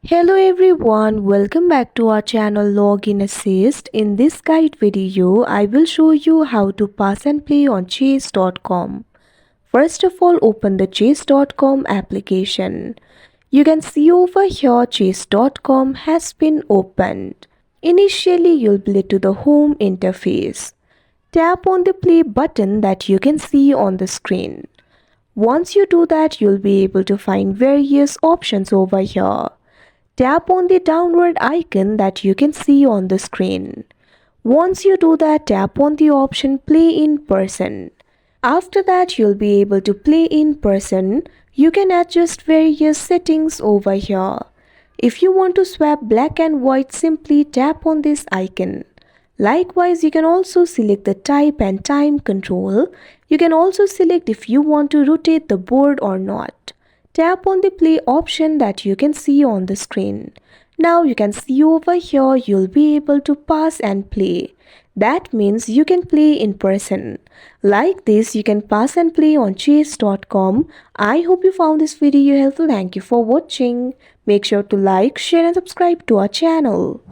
Hello everyone, welcome back to our channel Login Assist. In this guide video, I will show you how to pass and play on chess.com. First of all, open the chess.com application. You can see over here chess.com has been opened. Initially, you'll be led to the home interface. Tap on the play button that you can see on the screen. Once you do that, you'll be able to find various options over here. Tap on the downward icon that you can see on the screen. Once you do that, tap on the option Play in Person. After that, you'll be able to play in person. You can adjust various settings over here. If you want to swap black and white, simply tap on this icon. Likewise, you can also select the type and time control. You can also select if you want to rotate the board or not. Tap on the play option that you can see on the screen. Now you can see over here you'll be able to pass and play. That means you can play in person. Like this, you can pass and play on chess.com. I hope you found this video helpful. Thank you for watching. Make sure to like, share and subscribe to our channel.